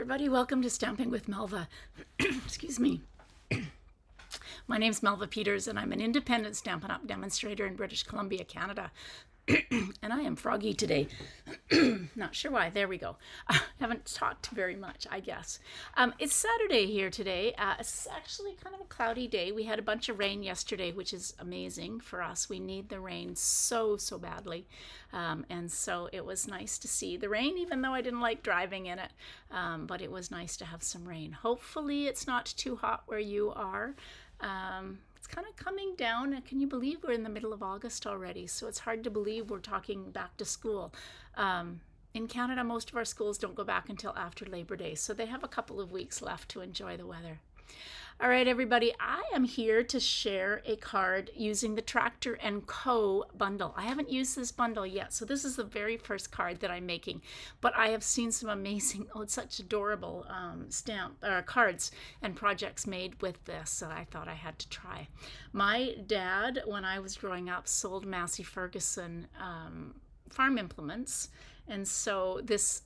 everybody. Welcome to Stamping with Melva. Excuse me. My name's Melva Peters, and I'm an independent Stampin' Up! Demonstrator in British Columbia, Canada. And I am froggy today. Not sure why. There we go. I haven't talked very much, I guess. It's Saturday here today. It's actually kind of a cloudy day. We had a bunch of rain yesterday, which is amazing for us. We need the rain so badly. And so it was nice to see the rain, even though I didn't like driving in it. But it was nice to have some rain. Hopefully it's not too hot where you are. It's kind of coming down, and can you believe we're in the middle of August already? So it's hard to believe we're talking back to school. In Canada, most of our schools don't go back until after Labor Day, so they have a couple of weeks left to enjoy the weather. All right, everybody, I am here to share a card using the Tractor & Co. bundle. I haven't used this bundle yet, so this is the very first card that I'm making, but I have seen some amazing, it's such adorable cards and projects made with this, so I thought I had to try. My dad, when I was growing up, sold Massey Ferguson farm implements, and so this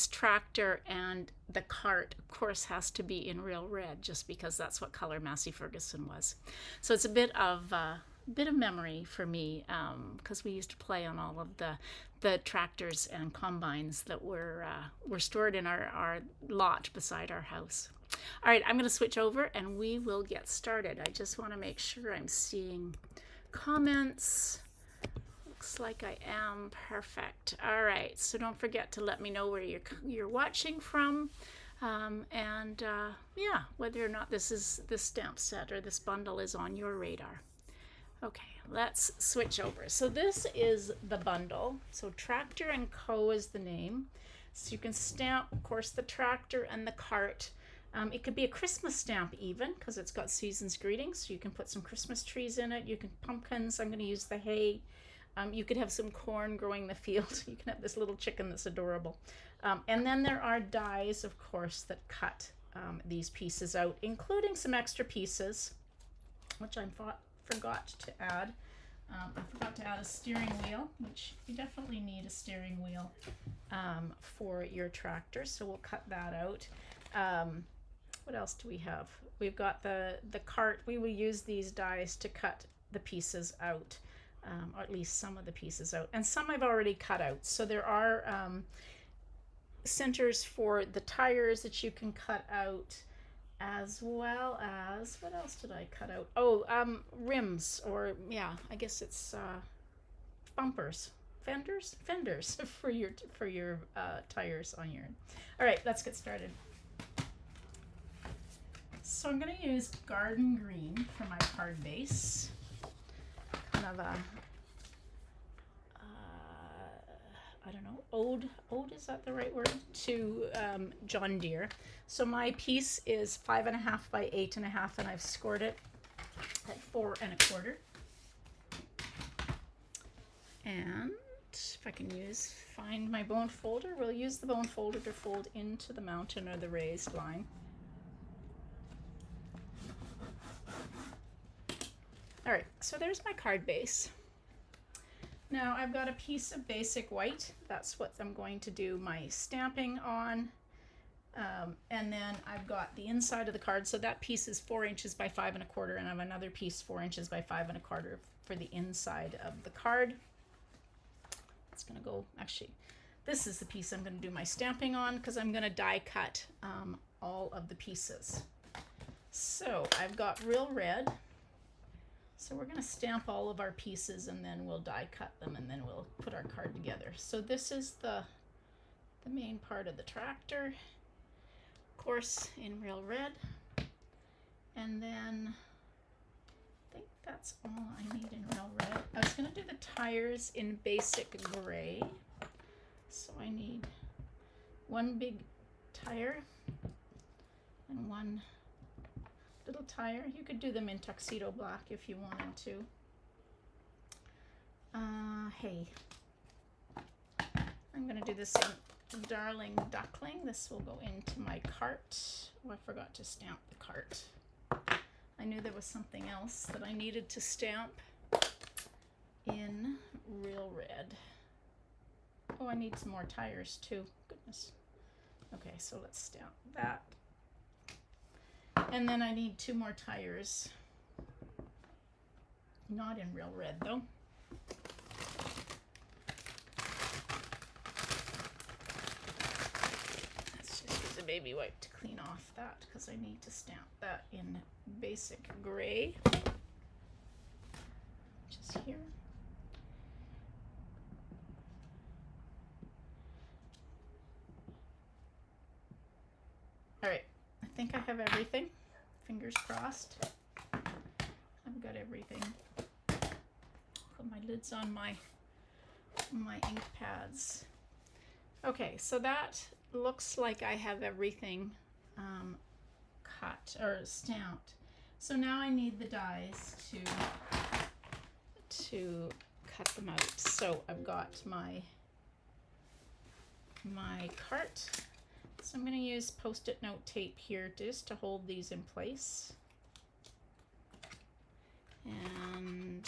tractor and the cart, of course, has to be in real red, just because that's what color Massey Ferguson was. So it's a bit of memory for me, because we used to play on all of the tractors and combines that were stored in our lot beside our house. All right, I'm going to switch over and we will get started. I just want to make sure I'm seeing comments. Looks like I am. Perfect. All right, so don't forget to let me know where you're watching from, yeah, whether or not this stamp set or this bundle is on your radar. Okay, let's switch over. So this is the bundle. So Tractor & Co. is the name. So you can stamp, of course, the tractor and the cart. It could be a Christmas stamp even, because it's got season's greetings. So you can put some Christmas trees in it. You can pumpkins. I'm going to use the hay. You could have some corn growing in the field. You can have this little chicken that's adorable. And then there are dies, of course, that cut these pieces out, including some extra pieces, which I forgot to add. I forgot to add a steering wheel, which you definitely need a steering wheel for your tractor, so we'll cut that out. What else do we have? We've got the cart. We will use these dies to cut the pieces out. Or at least some of the pieces out, and some I've already cut out. So there are centers for the tires that you can cut out, as well as, what else did I cut out? Oh, rims, or yeah, I guess it's bumpers, fenders for your tires on your. All right, let's get started. So I'm going to use garden green for my card base. Kind of a I don't know, ode, is that the right word, to John Deere. So my piece is 5.5 by 8.5, and I've scored it at 4 1/4. And if I can find my bone folder, we'll use the bone folder to fold into the mountain or the raised line. All right, so there's my card base. Now I've got a piece of basic white. That's what I'm going to do my stamping on. And then I've got the inside of the card. So that piece is 4 inches by 5 1/4, and I have another piece 4 inches by 5 1/4 for the inside of the card. It's gonna go, actually, this is the piece I'm gonna do my stamping on, because I'm gonna die cut all of the pieces. So I've got real red. So we're going to stamp all of our pieces, and then we'll die cut them, and then we'll put our card together. So this is the main part of the tractor, of course, in real red. And then I think that's all I need in real red. I was going to do the tires in basic gray. So I need one big tire and one little tire. You could do them in tuxedo black if you wanted to. Hay. I'm going to do this in Darling Duckling. This will go into my cart. Oh, I forgot to stamp the cart. I knew there was something else that I needed to stamp in real red. Oh, I need some more tires too. Goodness. Okay, so let's stamp that. And then I need 2 more tires. Not in real red though. Let's just use a baby wipe to clean off that because I need to stamp that in basic gray, which is here. All right, I think I have everything. Fingers crossed. I've got everything. Put my lids on my ink pads. Okay, so that looks like I have everything cut or stamped. So now I need the dies to cut them out. So I've got my cart. So I'm going to use Post-it note tape here just to hold these in place. And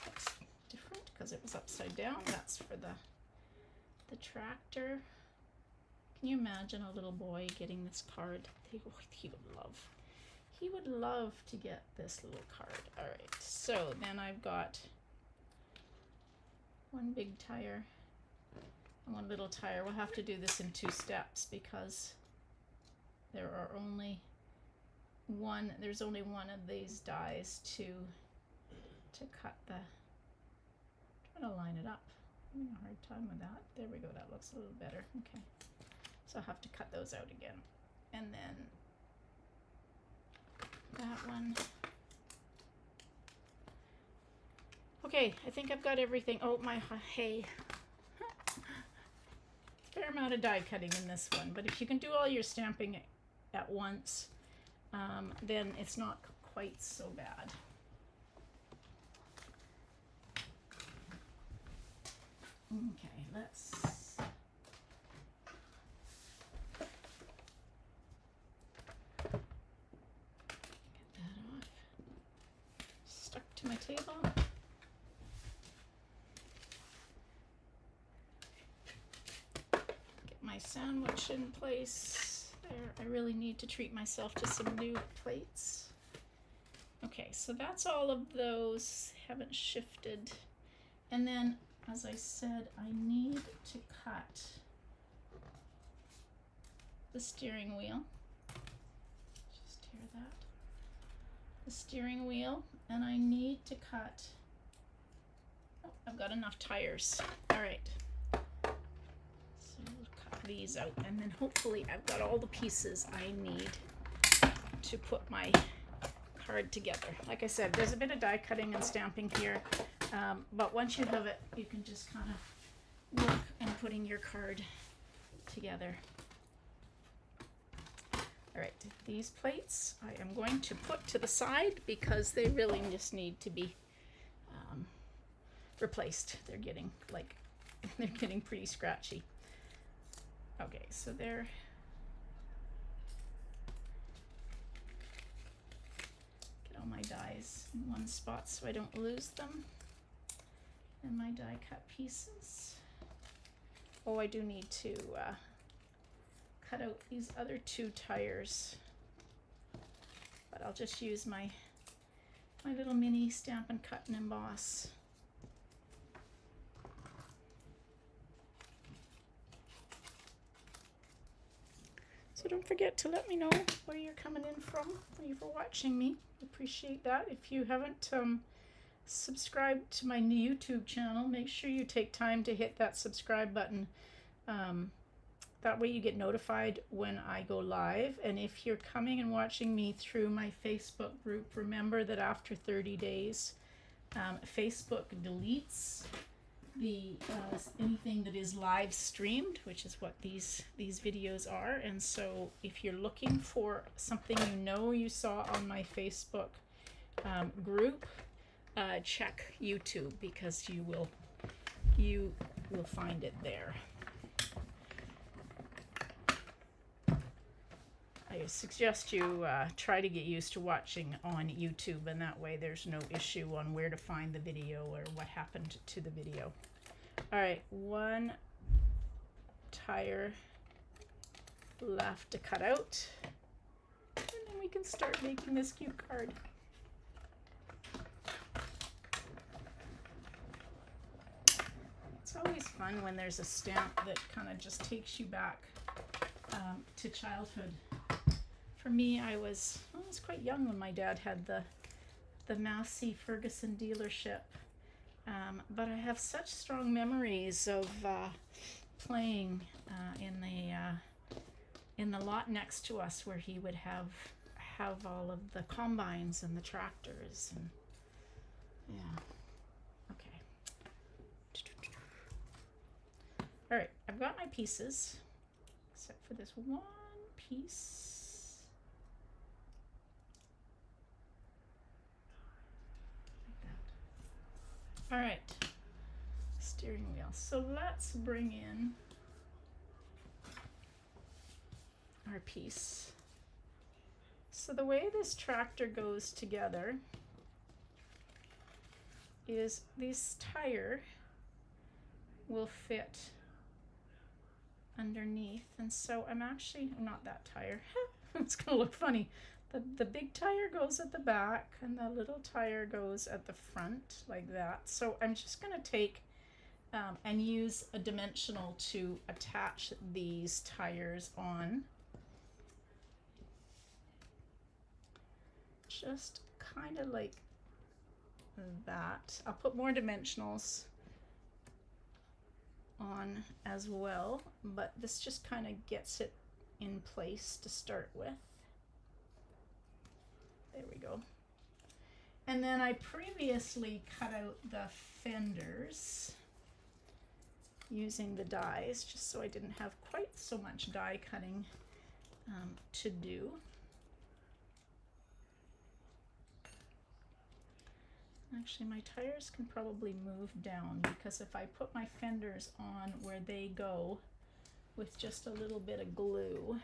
that's different because it was upside down. That's for the tractor. Can you imagine a little boy getting this card? He would love to get this little card. All right, so then I've got 1 big tire and 1 little tire. We'll have to do this in 2 steps because there's only one of these dies to cut the. I'm trying to line it up. I'm having a hard time with that. There we go. That looks a little better. Okay. So I'll have to cut those out again. And then that one. Okay, I think I've got everything. Oh, my hay. Fair amount of die cutting in this one, but if you can do all your stamping at once, then it's not quite so bad. Okay, let's get that off. Stuck to my table. Get my sandwich in place there. I really need to treat myself to some new plates. Okay, so that's all of those. Haven't shifted. And then, as I said, I need to cut the steering wheel. Just tear that. The steering wheel, and I need to cut. Oh, I've got enough tires. All right. So we'll cut these out, and then hopefully I've got all the pieces I need to put my card together. Like I said, there's a bit of die cutting and stamping here. But once you have it, you can just kind of work on putting your card together. All right, these plates I am going to put to the side because they really just need to be replaced. They're getting pretty scratchy. Okay, so they're get all my dies in one spot so I don't lose them. And my die cut pieces. Oh, I do need to cut out these other 2 tires, but I'll just use my little mini Stamp and Cut and Emboss. So don't forget to let me know where you're coming in from. Thank you for watching me. Appreciate that. If you haven't subscribe to my new YouTube channel, make sure you take time to hit that subscribe button. That way you get notified when I go live. And if you're coming and watching me through my Facebook group, remember that after 30 days, Facebook deletes the anything that is live streamed, which is what these videos are. And so if you're looking for something you saw on my Facebook group, check YouTube because you will find it there. I suggest you try to get used to watching on YouTube, and that way there's no issue on where to find the video or what happened to the video. All right, 1 tire left to cut out. And then we can start making this cute card. It's always fun when there's a stamp that kind of just takes you back to childhood. For me, I was quite young when my dad had the Massey Ferguson dealership, but I have such strong memories of playing in the lot next to us, where he would have all of the combines and the tractors, and yeah. Okay. All right, I've got my pieces, except for this one piece. All right, steering wheel. So let's bring in our piece. So the way this tractor goes together is this tire will fit underneath, and so I'm not that tire. It's gonna look funny. The big tire goes at the back and the little tire goes at the front, like that. So I'm just going to take and use a dimensional to attach these tires on. Just kind of like that. I'll put more dimensionals on as well, but this just kind of gets it in place to start with. There we go. And then I previously cut out the fenders using the dies, just so I didn't have quite so much die cutting to do. Actually, my tires can probably move down, because if I put my fenders on where they go with just a little bit of glue,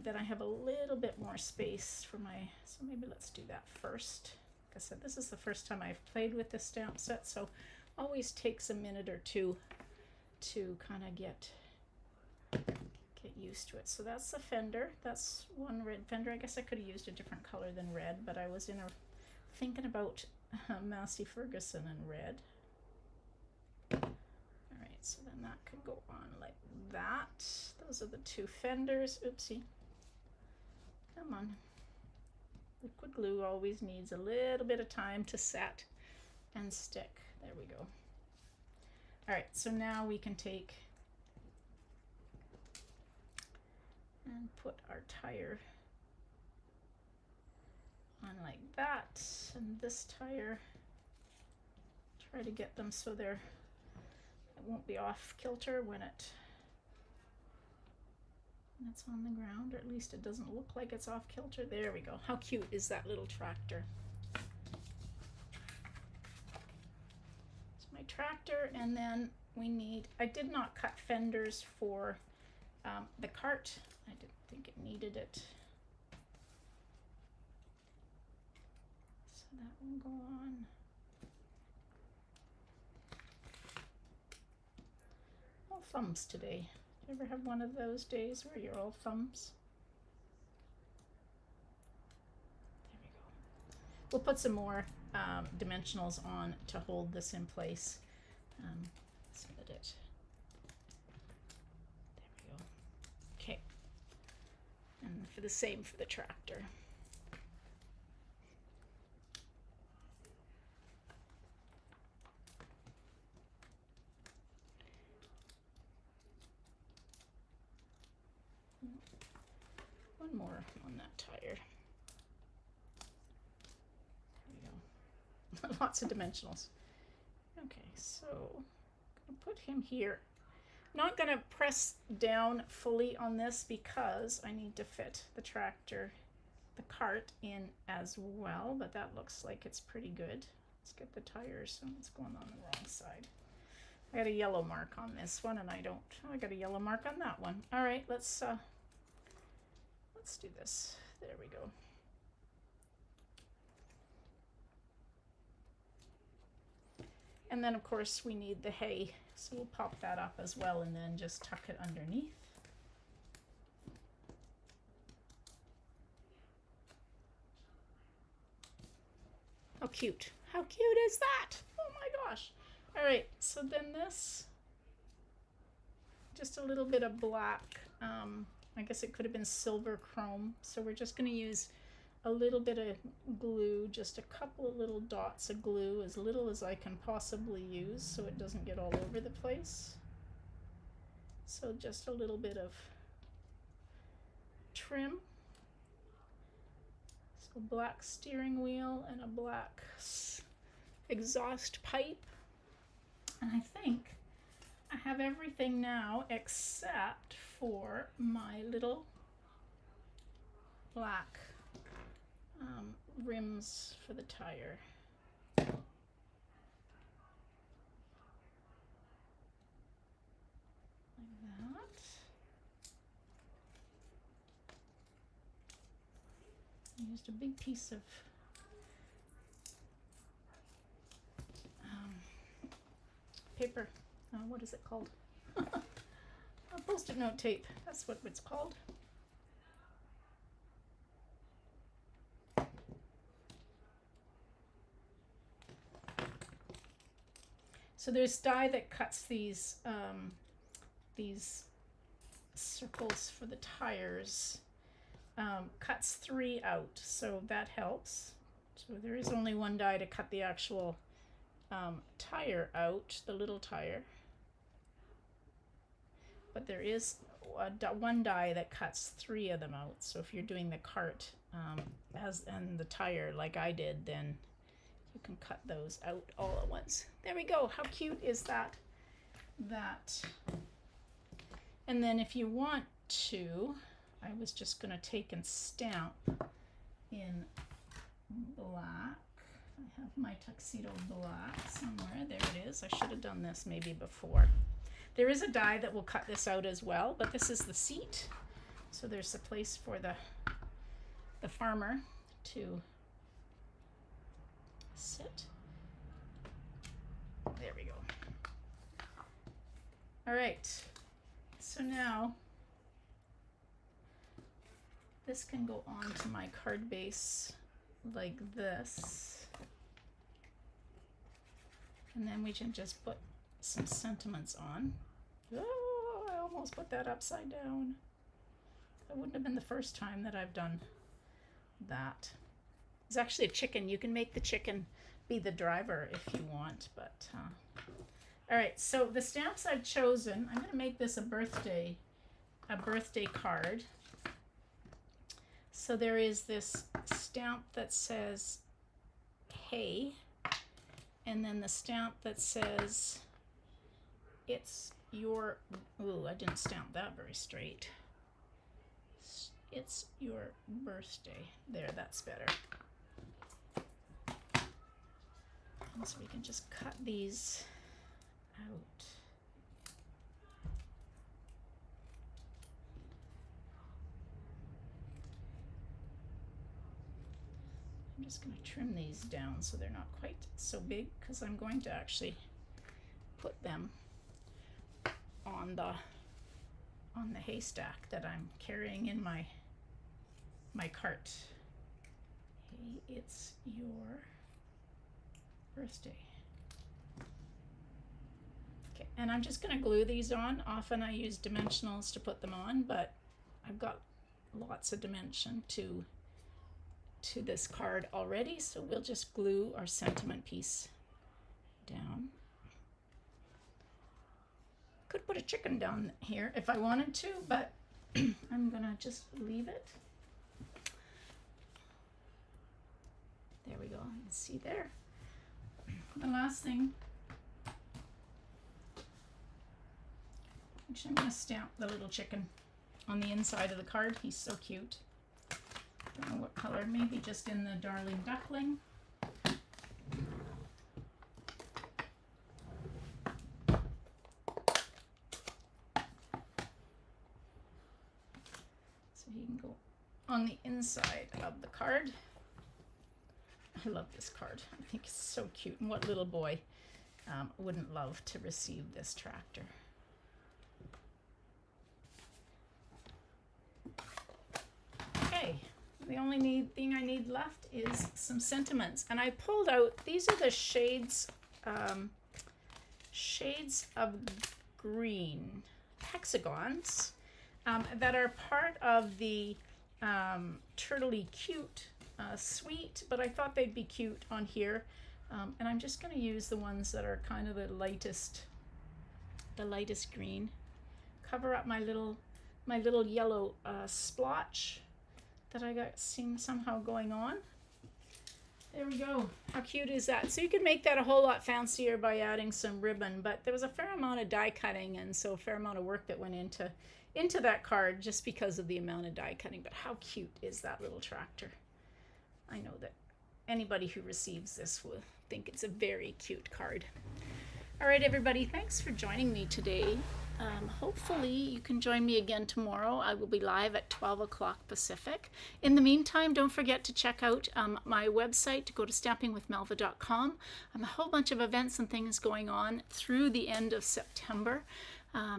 then I have a little bit more space for my, so maybe let's do that first. Like I said, this is the first time I've played with this stamp set, so always takes a minute or two to kind of get used to it. So that's the fender. That's one red fender. I guess I could have used a different color than red, but I was thinking about Massey Ferguson and red. All right, so then that could go on like that. Those are the two fenders. Oopsie. Come on. Liquid glue always needs a little bit of time to set and stick. There we go. All right, so now we can take and put our tire on like that, and this tire, try to get them so it won't be off kilter when it's on the ground, or at least it doesn't look like it's off kilter. There we go. How cute is that little tractor? It's my tractor, and then I did not cut fenders for the cart. I didn't think it needed it. So that will go on. All thumbs today. Do you ever have one of those days where you're all thumbs? There we go. We'll put some more dimensionals on to hold this in place. Split it. There we go. Okay. And for the same for the tractor. One more on that tire. There we go. Lots of dimensionals. Okay, so I'm gonna put him here. Not gonna press down fully on this because I need to fit the tractor, the cart in as well, but that looks like it's pretty good. Let's get the tires. So it's going on the wrong side. I got a yellow mark on this one, and I got a yellow mark on that one. All right, let's do this. There we go. And then of course we need the hay, so we'll pop that up as well and then just tuck it underneath. How cute. How cute is that? Oh my gosh. All right, so then this, just a little bit of black, I guess it could have been silver chrome. So we're just gonna use a little bit of glue, just a couple of little dots of glue, as little as I can possibly use so it doesn't get all over the place. So just a little bit of trim. So a black steering wheel and a black exhaust pipe. And I think I have everything now except for my little black rims for the tire. Like that. I used a big piece of paper. What is it called? Post-it note tape. That's what it's called. So there's dye that cuts these circles for the tires. Cuts 3 out, so that helps. So there is only one die to cut the actual tire out, the little tire. But there is one die that cuts 3 of them out. So if you're doing the cart and the tire like I did, then you can cut those out all at once. There we go. How cute is that? And then if you want to, I was just going to take and stamp in black. I have my tuxedo black somewhere. There it is. I should have done this maybe before. There is a die that will cut this out as well, but this is the seat. So there's a place for the farmer to sit. There we go. All right, so now this can go onto my card base like this. And then we can just put some sentiments on. Oh, I almost put that upside down. That wouldn't have been the first time that I've done that. It's actually a chicken. You can make the chicken be the driver if you want, but all right, so the stamps I've chosen, I'm going to make this a birthday card. So there is this stamp that says hey, and then the stamp that says it's your, ooh, I didn't stamp that very straight. It's your birthday. There, that's better. And so we can just cut these out. I'm just going to trim these down so they're not quite so big, because I'm going to actually put them on the haystack that I'm carrying in my cart. Hey, it's your birthday. Okay, and I'm just going to glue these on. Often I use dimensionals to put them on, but I've got lots of dimension to this card already, so we'll just glue our sentiment piece down. Could put a chicken down here if I wanted to, but I'm gonna just leave it. There we go. You can see there. The last thing, actually I'm gonna stamp the little chicken on the inside of the card. He's so cute. Don't know what color, maybe just in the Darling Duckling. So he can go on the inside of the card. I love this card. I think it's so cute. And what little boy wouldn't love to receive this tractor. Okay, the only thing I need left is some sentiments, and I pulled out, these are the shades of green hexagons that are part of the Turtley Cute suite, but I thought they'd be cute on here, and I'm just going to use the ones that are kind of the lightest green. Cover up my little yellow splotch that I got seen somehow going on. There we go. How cute is that? So you could make that a whole lot fancier by adding some ribbon, but there was a fair amount of die cutting, and so a fair amount of work that went into that card just because of the amount of die cutting. But how cute is that little tractor? I know that anybody who receives this will think it's a very cute card. All right, everybody, thanks for joining me today. Hopefully you can join me again tomorrow. I will be live at 12 o'clock Pacific. In the meantime, don't forget to check out my website, to go to stampingwithmelva.com. A whole bunch of events and things going on through the end of September.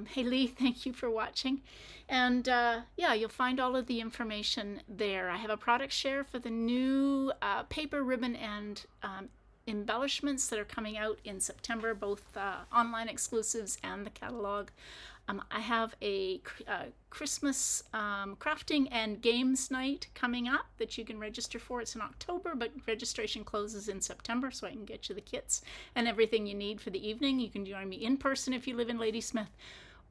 Hey Lee, thank you for watching. And yeah, you'll find all of the information there. I have a product share for the new paper, ribbon, and embellishments that are coming out in September, both online exclusives and the catalog. I have a Christmas crafting and games night coming up that you can register for. It's in October, but registration closes in September, so I can get you the kits and everything you need for the evening. You can join me in person if you live in Ladysmith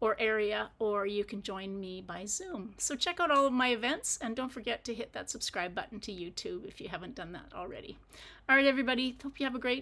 or area, or you can join me by Zoom. So check out all of my events, and don't forget to hit that subscribe button to YouTube if you haven't done that already. All right, everybody, hope you have a great